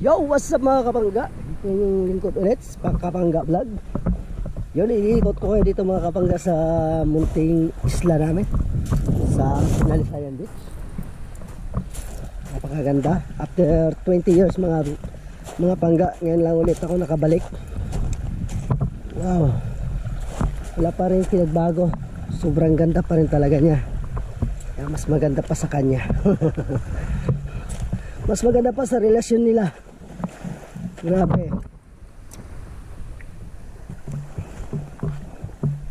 Yo, what's up mga kapangga? Ito yung lingkod ulit sa Kapangga Vlog. Yun, iikot ko kayo dito mga kapangga sa munting isla namin sa Sinalisayan Beach. Napakaganda. After 20 years mga pangga, ngayon lang ulit ako nakabalik. Wow, wala pa rin pinagbago. Sobrang ganda pa rin talaga niya. Kaya mas maganda pa sa kanya. Mas maganda pa sa relasyon nila. Grabe.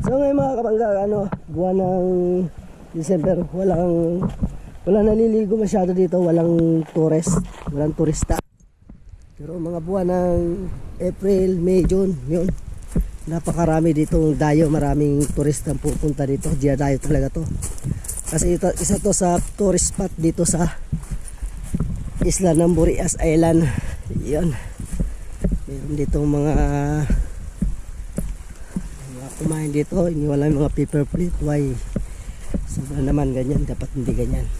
So ngayon mga kapangga, buwan ng December, walang naliligo masyado dito, walang turista. Pero mga buwan ng April, May, June, yun, napakarami ditong dayo, maraming turista pupunta dito. Dayo talaga to. Kasi isa to sa tourist spot dito sa isla ng Burias Island. Yun. Meron dito mga kumain dito, iniwala yung mga paper plate. Why? Sobra naman ganyan, dapat hindi ganyan.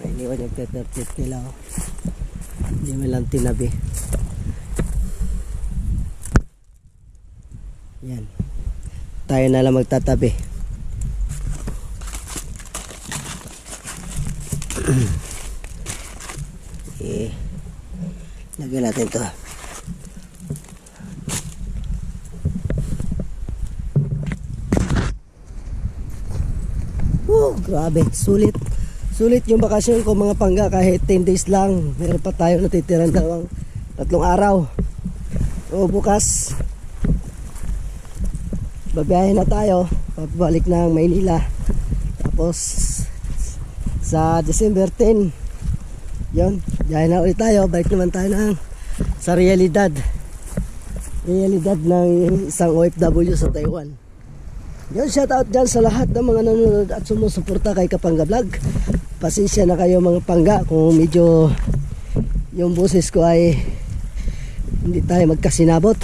Iniwan yung paper plate nila, oh. Hindi mo lang tinabi. Yan, tayo na lang magtatabi. Lagyan natin ito. Grabe, sulit yung bakasyon ko mga pangga. Kahit 10 days lang, meron pa tayo natitirang 3 araw. O bukas babiyahin na tayo, pabalik ng Maynila. Tapos sa December 10, yun, dahil na ulit tayo, balik naman tayo sa realidad ng isang OFW sa Taiwan. Yun, shout out dyan sa lahat ng mga nanonood at sumusuporta kay Kapangga Vlog. Pasensya na kayo mga pangga kung medyo yung boses ko ay hindi tayo magkasinabot.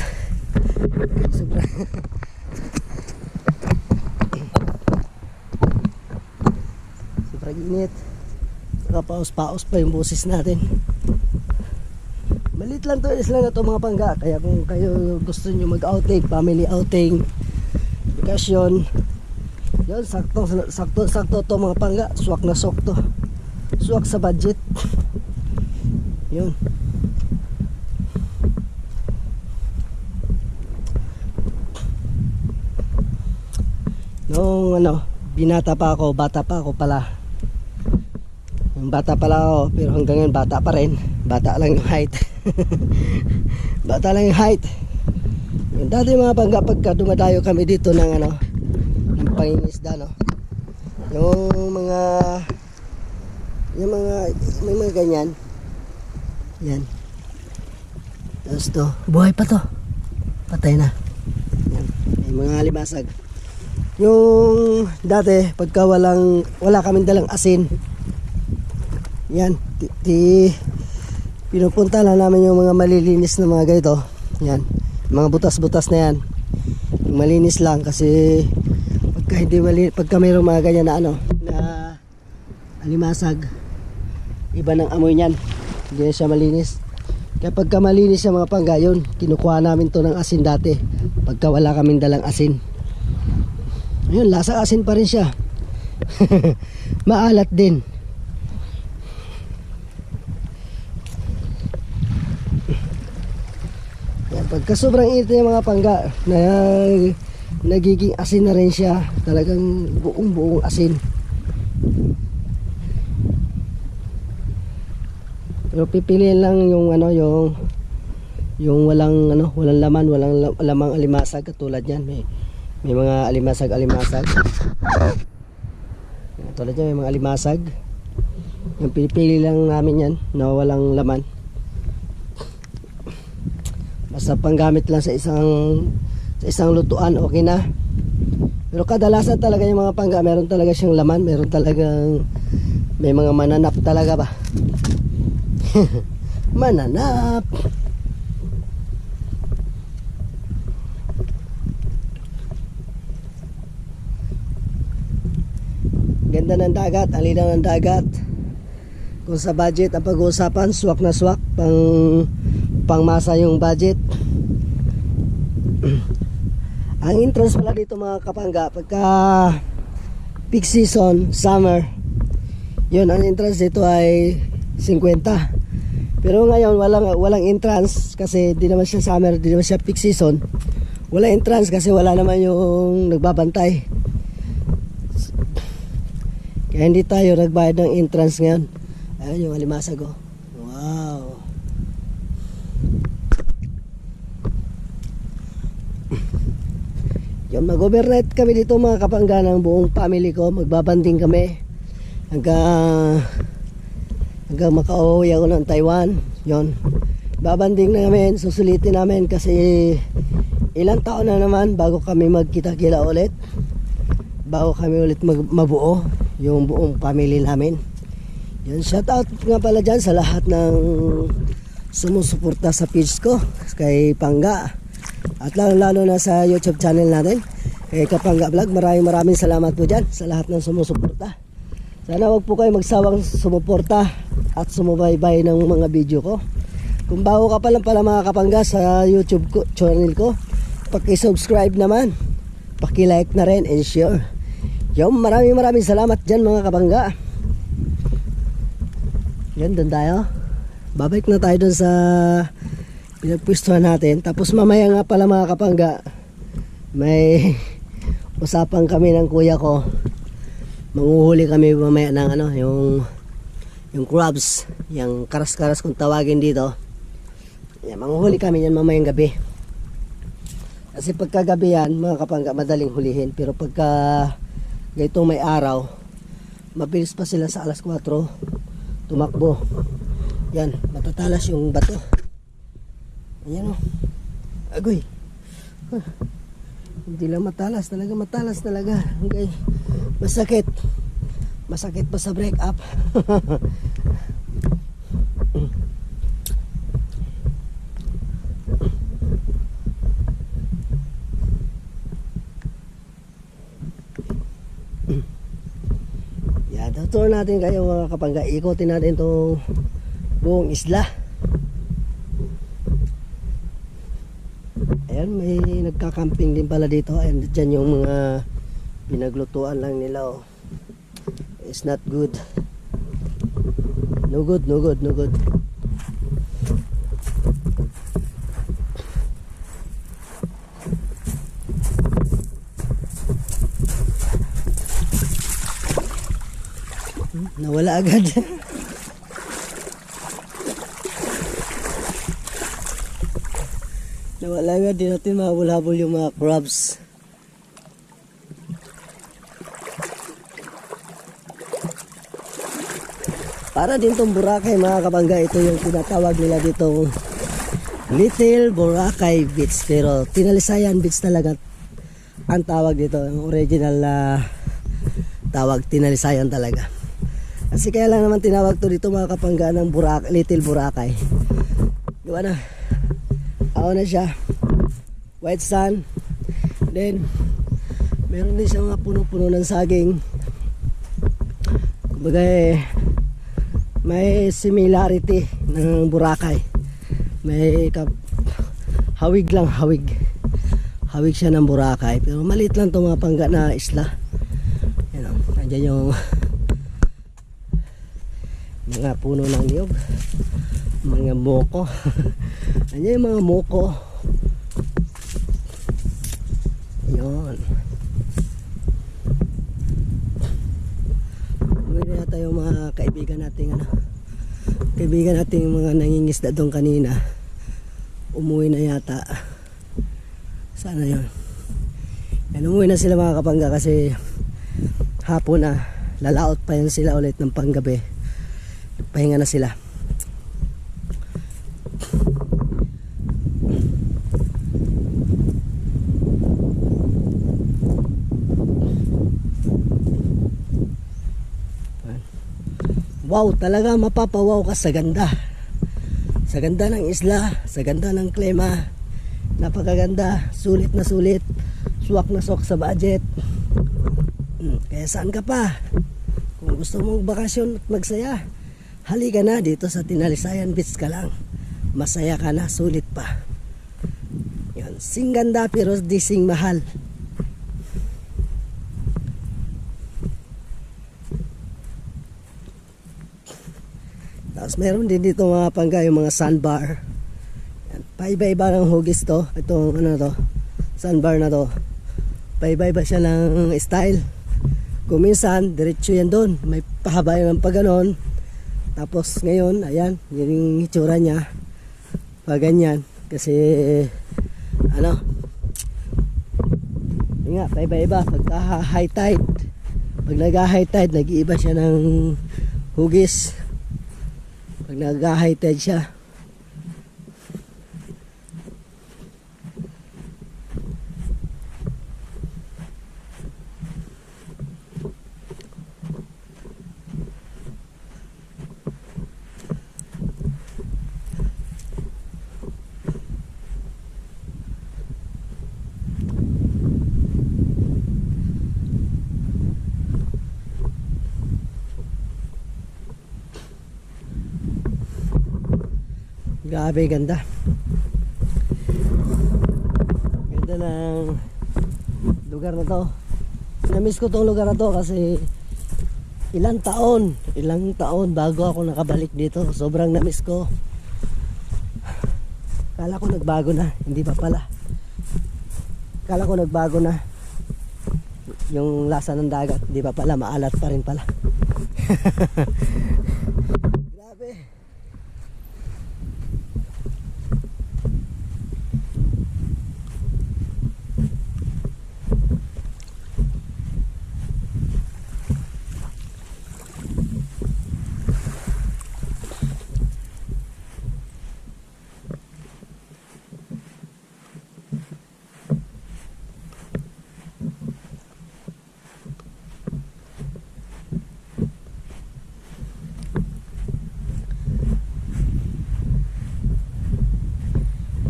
Sobrang init. Paus-paus pa yung boses natin. Malit lang to, isla na to mga pangga. Kaya kung kayo gusto nyo mag-outing, family outing, vacation, yun, sakto to mga pangga. Swak na swak to. Swak sa budget. Yun. Nung bata pa ako pala. Yung bata pala ako, pero hanggang ngayon bata pa rin. Bata lang yung height. Bata lang yung height. Yung dati mga pangga, pagka dumadayo kami dito ng ng pangingisda, no? May mga ganyan. Yan. Tapos to, buhay pa to. Patay na. Yan. May mga limasag. Yung dati, pagka wala kaming dalang asin, yan, pinupunta lang namin yung mga malilinis na mga ganito. Yan, mga butas-butas na yan. Yung malinis lang kasi pagka mayroong mga ganyan na alimasag, iba ng amoy niyan. Hindi na siya malinis. Kaya pagka malinis siya mga pangga, yun, kinukuha namin to ng asin dati. Pagka wala kaming dalang asin. Ayun, lasa asin pa rin siya. Maalat din. Pagka sobrang init yung mga pangga, nagiging asin na rin siya. Talagang buong asin. Pero pipiliin lang yung yung walang laman, walang lamang alimasag katulad yan. May mga alimasag. Tulad yan, may mga alimasag. Yung pinipili lang namin yan na walang laman. Basta panggamit lang sa isang lutuan, okay na. Pero kadalasan talaga yung mga pangga, meron talaga siyang laman, may mga mananap talaga ba. Mananap. ganda ng dagat, ang linaw ng dagat. Kung sa budget ang pag-uusapan, swak na swak, pangmasa yung budget. Ang entrance pala dito mga kapangga, pagka peak season, summer, yun, ang entrance dito ay 50. Pero ngayon walang entrance kasi di naman siya summer, di naman siya peak season. Wala entrance kasi wala naman yung nagbabantay. Kaya hindi tayo nagbayad ng entrance ngayon. Ayun yung alimasag, oh. Wow. Yung mag-overnight kami dito mga kapangga ng buong family ko. Magbabanding kami hanggang makauwi ako ng Taiwan. Yun, babanding na namin, susulitin namin kasi ilang taon na naman bago kami magkita-kila ulit, bago kami ulit mabuo yung buong family namin. Yun, shout out nga pala dyan sa lahat ng sumusuporta sa page ko kay Pangga, at lalo na sa YouTube channel natin kay Kapangga Vlog. Maraming salamat po dyan sa lahat ng sumusuporta. Sana wag po kayo magsawang sumuporta at sumubaybay ng mga video ko. Kung bago ka pa lang pala mga kapangga sa YouTube channel ko, paki-subscribe naman, paki-like na rin and share. Yung maraming salamat dyan mga kapangga. Yan, doon tayo. Babalik na tayo doon sa pinagpwestuhan natin. Tapos mamaya nga pala mga kapangga, may usapan kami ng kuya ko. Manguhuli kami mamaya ng yung crabs, yung karas-karas kung tawagin dito. Yan, manguhuli kami yan mamayang gabi. Kasi pagkagabi yan mga kapangga, madaling hulihin. Pero pagka gaytong may araw, mabilis pa sila sa alas 4 tumakbo. Yan, matatalas yung bato. Ayan, oh. Agoy. Hindi lang matalas talaga. Okay. Masakit pa sa break up. Yan, tuturuan natin kayo mga kapangga, ikotin natin itong buong isla. Ayan, may nagka-camping din pala dito. Ayan, dyan yung mga pinaglutuan lang nila, oh. It's not good. No good. Nawala agad. Nawala agad, di natin mahabol-habol yung mga crabs. Para din tong Boracay mga kabangga, ito yung tinatawag nila dito Little Boracay Beach, pero Tinalisayan Beach talaga ang tawag dito. Yung original tawag Tinalisayan talaga. Kasi kaya lang naman tinawag to dito mga kapangga ng Little Boracay. Diba na? Ako na siya. White sand. Then meron din siya mga puno-puno ng saging. Kumbaga may similarity ng Boracay. May hawig lang, hawig siya ng Boracay, pero maliit lang itong mga pangga na isla. Yan, nandiyan yung mga puno ng niyog, mga moko. Nandiyan yung mga moko. Yun. Uwi na tayo mga kaibigan nating mga nangingisda doon kanina. Umuwi na yata. Sana yun. Yan, umuwi na sila mga kapangga kasi hapon na. Lalaot pa yan sila ulit ng panggabi. Pahinga na sila. Wow, talaga mapapawaw ka sa ganda. Sa ganda ng isla, sa ganda ng klima. Napakaganda, sulit na sulit. Swak na swak sa budget. Kaya saan ka pa? Kung gusto mong bakasyon at magsaya, halika na dito sa Tinalisayan Beach ka lang. Masaya ka na, sulit pa. Yan, sing ganda pero di sing mahal. Tapos meron din dito mga pangga, yung mga sandbar. Yan, paiba-iba ng hugis to. Itong ano to, sandbar na to. Paiba-iba siya ng style. Kung minsan, diretso yan doon. May pahaba yan ng pagganon. Tapos ngayon, ayan, yun yung itsura niya. Pag ganyan. Kasi, ano, yun nga, paiba-iba. Pagka high tide, pag nag-high tide, nag-iiba siya ng hugis. Pag nag-high tide siya, grabe ganda. Ganda ng lugar na to. Namiss ko tong lugar na to kasi ilang taon bago ako nakabalik dito. Sobrang namiss ko. Kala ko nagbago na, hindi pa pala. Kala ko nagbago na yung lasa ng dagat, hindi pa pala, maalat pa rin pala. Grabe.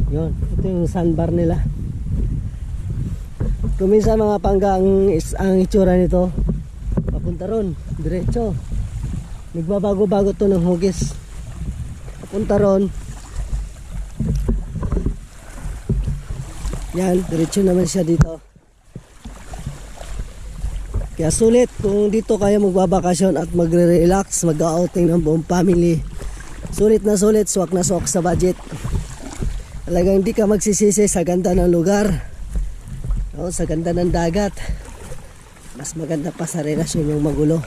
Yun, ito yung sandbar nila. Kung minsan mga pangga ang itsura nito, papunta ron, diretso. Nagbabago-bago to ng hugis. Papunta ron. Yan, diretso naman siya dito. Kaya sulit kung dito kayo magbabakasyon at magre-relax, mag-outing ng buong family. Sulit na sulit, swak na swak sa budget. Talagang hindi ka magsisisi sa ganda ng lugar, o sa ganda ng dagat. Mas maganda pa sa relasyon yung magulo.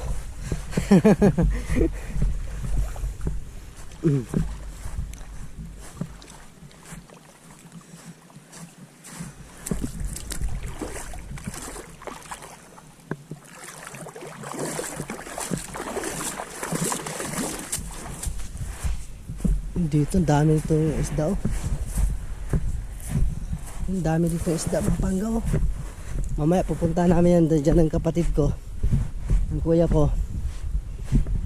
Dito ang dami itong isda, oh. Ang dami dito isda mga pangga, oh. Mamaya pupunta namin yan dyan ng kapatid ko, ang kuya ko.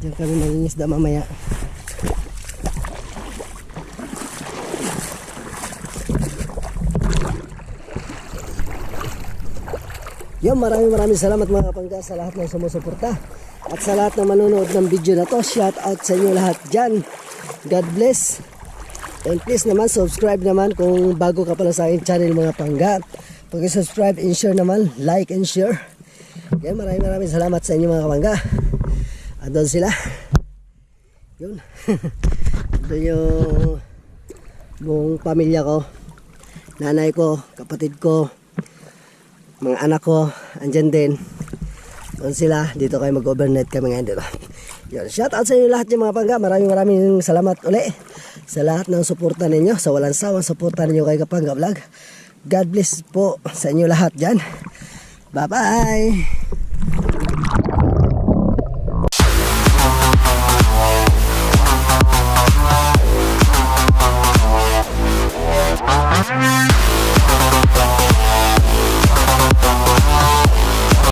Diyan kami mangingisda mamaya. Yan, maraming salamat mga kapangga sa lahat ng sumusuporta at sa lahat ng manonood ng video na to. Shout out sa inyo lahat dyan. God bless. And please naman subscribe naman kung bago ka pala sa aking channel mga pangga. Pag-subscribe and share naman, like and share. Yan, maraming salamat sa inyo mga kapangga. Andun sila. Yun. Ito yung buong pamilya ko. Nanay ko, kapatid ko, mga anak ko, andyan din. Doon sila, dito kayo mag-overnight kami ngayon dito. Yun, shout out sa inyo lahat yung mga pangga. Maraming salamat uli sa lahat ng suporta ninyo, sa walang sawang suporta ninyo kay Kapangga Vlog. God bless po sa inyo lahat dyan. Bye bye.